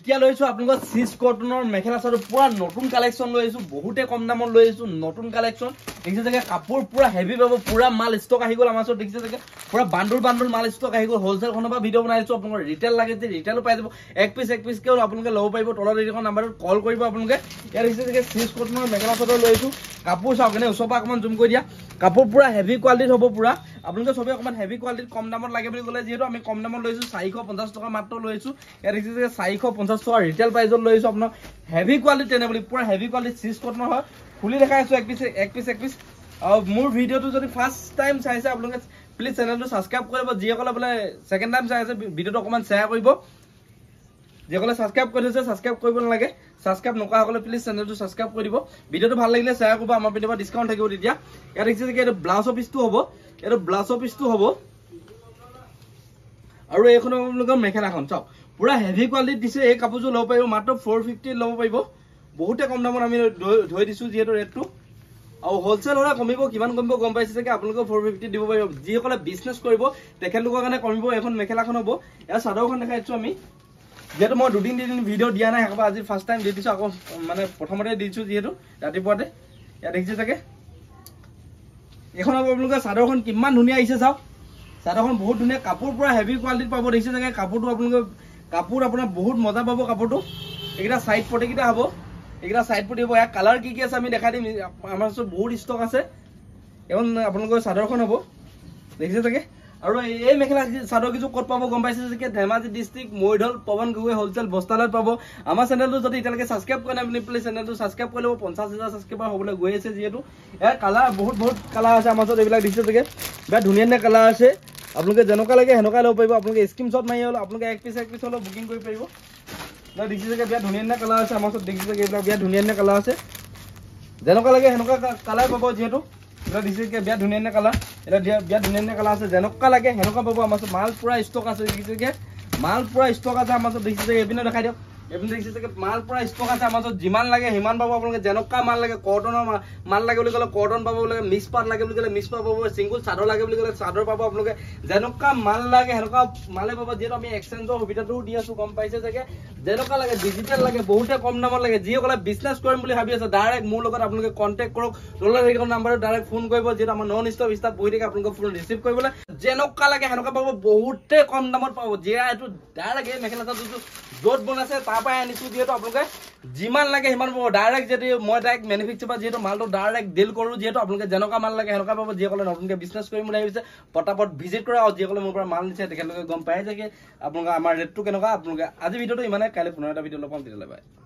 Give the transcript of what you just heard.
এতিয়া লৈছো আপোনালোকৰ সিজ কটনৰ মেখেলা চাদৰ পুৰা নতুন কালেকচন লৈ আহিছো বহুতে কম দামত লৈ আহিছো নতুন কালেকচন দেখিছে যে কাপোৰ পুৰা হেভি পাব পুৰা মাল ষ্টক আহি গল আমাৰ ওচৰত দেখিছে যে পুৰা বান্ডল মাল ষ্টক আহি গল হোলসেল খনৰ ভিডিও বনাইছো আপোনালোকৰ ৰিটেল লাগে যে ৰিটেলো পাই যাব এক পিস কেও আপোনালোকে লব পাৰিব তলৰ এইখন নাম্বাৰত কল কৰিব আপোনালোকে ইয়াৰ দেখিছে যে সিজ কটনৰ মেখেলা চাদৰ লৈ আহিছো কাপোৰ চাওক এনে ওচৰ পৰা অকমান জুম কৰি দিয়া কাপোৰ পুৰা হেভি কোৱালিটি হ'ব পুৰা আপোনালোকে সবে অকমান হেভি কোৱালিটি কম দামত লাগে বুলি ক'লে যেহেতু আমি কম দামত লৈছো 450 টকা মাত্ৰ লৈছো ইয়াৰ দেখিছে যে 450 টকা ৰিটেল প্ৰাইজত লৈছো আপোনাৰ হেভি কোৱালিটি তেনে বুলি পুৰা হেভি কোৱালিটি সিজ কটনৰ হয় খুলি দেখাই আছো এক পিস আৰু মোৰ ভিডিওটো যদি ফাৰ্স্ট টাইম চাইছে আপোনালোকে প্লিজ চেনেলটো সাবস্ক্ৰাইব কৰিব যিসকলে বোলে সেকেন্ড টাইম চাইছে ভিডিওটো অকমান শেয়াৰ কৰিব যেকলে সাবস্ক্ৰাইব কৰিছে সাবস্ক্ৰাইব কৰিব নালাগে সাবস্ক্ৰাইব নকৰা সকলে প্লিজ চেনেলটো সাবস্ক্ৰাইব কৰিব ভিডিওটো ভাল লাগিলে শেয়াৰ কৰিব আমাৰ পিনৰ পৰা ডিসকাউন্ট থাকিব তেতিয়া ইয়াত দেখিছে যে এটা ব্লাউজ পিসটো হ'ব এটা ব্লাউজ পিসটো হ'ব আৰু এইখন আপোনালোকৰ মেখেলাখন চাওক পুৰা হেভি কোৱালিটি দিছে এই কাপোৰটো লব পাৰিব মাত্ৰ 450 লব পাৰিব বহুতে কম দামত আমি ধৈ দিছো যেহেতু ৰেটটো আৰু হোলসেল হলে কমিব কিমান কমিব গম পাইছে যে আপোনালোকে 450 দিব পাৰিব যিসকলে বিজনেছ কৰিব তেখেতলোকৰ কাৰণে কমিব এখন মেখেলাখন হ'ব এয়া চাদৰখন দেখাইছো আমি যেহেতু মই দুদিন ভিডিও দিয়া নাই একবাৰ আজি ফাৰ্স্ট টাইম দি দিছো আকৌ মানে প্ৰথমতে দিছো যেহেতু ৰাতিপুৱাতে ইয়া দেখিছে চাগে এখন আপোনালোকে চাদৰখন কিমান ধুনীয়া আহিছে চাওক চাদৰখন বহুত ধুনীয়া কাপোৰ পুৰা হেভি কোৱালিটি পাব দেখিছে চাগে কাপোৰটো আপোনালোকে কাপোৰ আপোনাৰ বহুত মজা পাব কাপোৰটো এইটা সাইড পটেকিটা হ'ব এইটা সাইড পটি হ'ব ইয়াৰ কালাৰ কি আছে আমি দেখাই দিম আমাৰ ওচৰত বহুত ষ্টক আছে এখন আপোনালোকৰ চাদৰখন হ'ব দেখিছে চাগে আৰু এই মেখেলা চাদৰ কিছু ক'ত পাব গম পাইছে যে ধেমাজি ডিস্ট্ৰিক্ট মইঢল পৱন গগৈ হোলসেল বস্তালত পাব আমাৰ চেনেলটো যদি এতিয়ালৈকে সাবস্ক্ৰাইব কৰা নাই আপুনি প্লিজ চেনেলটো সাবস্ক্ৰাইব কৰি ল'ব 50000 সাবস্ক্ৰাইবাৰ হ'বলৈ গৈ আছে যেহেতু ইয়াৰ কালাৰ বহুত কালাৰ আছে আমাৰ ওচৰত এইবিলাক দেখিছে চাগে বিৰাট ধুনীয়া কালাৰ আছে আপোনালোকে যেনেকুৱা লাগে হেনেকুৱা ল'ব পাৰিব আপোনালোকে স্ক্ৰীনশ্বট মাৰি হ'ল আপোনালোকে এক পিস হ'লে বুকিং কৰি পাৰিব না দেখিছে যে বিৰাট ধুনীয়া কালাৰ আছে আমাৰ ওচৰত দেখিছে যে এইবিলাক বিৰাট ধুনীয়া কালাৰ আছে যেনেকুৱা লাগে হেনেকুৱা কালাৰ পাব যেহেতু এটা দিছে যে বিৰাট ধুনীয়া কালাৰ এটা বিৰাট ধুনীয়া কালাৰ আছে যেনেকুৱা লাগে হেনেকুৱা পাব আমাৰ ওচৰত মাল পুৰা ষ্টক আছে দেখিছে যে মাল পুৰা ষ্টক আছে আমাৰ ওচৰত দেখিছে যে এপিনে দেখাই দিয়ক এপিনে দেখিছে যে মাল পুৰা ষ্টক আছে আমাৰ ওচৰত যিমান লাগে সিমান পাব আপোনালোকে যেনেকুৱা মাল লাগে কটনৰ মাল লাগে বুলি ক'লে কটন পাব লাগে মিক্স পাট লাগে বুলি ক'লে মিক্স পাব সিঙ্গল চাদৰ লাগে বুলি ক'লে চাদৰ পাব আপোনালোকে যেনেকুৱা মাল লাগে হেনেকুৱা মালে পাব যেহেতু আমি এক্সচেঞ্জৰ সুবিধাটো দি আছো গম পাইছে যে যেনেকুৱা লাগে ডিজিটেল লাগে বহুতে কম দামত লাগে যিসকলে বিজনেছ কৰিম বুলি ভাবি আছে ডাইৰেক্ট মোৰ লগত আপোনালোকে কন্টেক্ট কৰক তলৰ এইখন নাম্বাৰত ডাইৰেক্ট ফোন কৰিব যেহেতু আমাৰ নন ষ্টপ ষ্টাফ বহি থাকে আপোনালোকে ফোন ৰিচিভ কৰিবলৈ যেনেকুৱা লাগে হেনেকুৱা পাব বহুতে কম দামত পাব যিয়া এইটো ডাইৰেক্ট এই মেখেলা চাদৰটো য'ত বনাইছে তাৰ পৰাই আনিছো যেহেতু আপোনালোকে যিমান লাগে সিমান পাব ডাইৰেক্ট যদি মই ডাইৰেক্ট মেনুফেকচাৰ যেহেতু মালটো ডাইৰেক্ট ডিল কৰো যেহেতু আপোনালোকে যেনেকুৱা মাল লাগে হেনেকুৱা পাব যিসকলে নতুনকৈ বিজনেছ কৰিম বুলি ভাবিছে পটাপট ভিজিট কৰা আৰু যিসকলে মোৰ পৰা মাল নিছে তেখেতলোকে গম পাই যে আপোনালোকে আমাৰ ৰেটটো কেনেকুৱা আপোনালোকে আজি ভিডিওটো ইমানে কাইলৈ পুনৰ এটা ভিডিও লগ পাম তেতিয়ালৈ বাই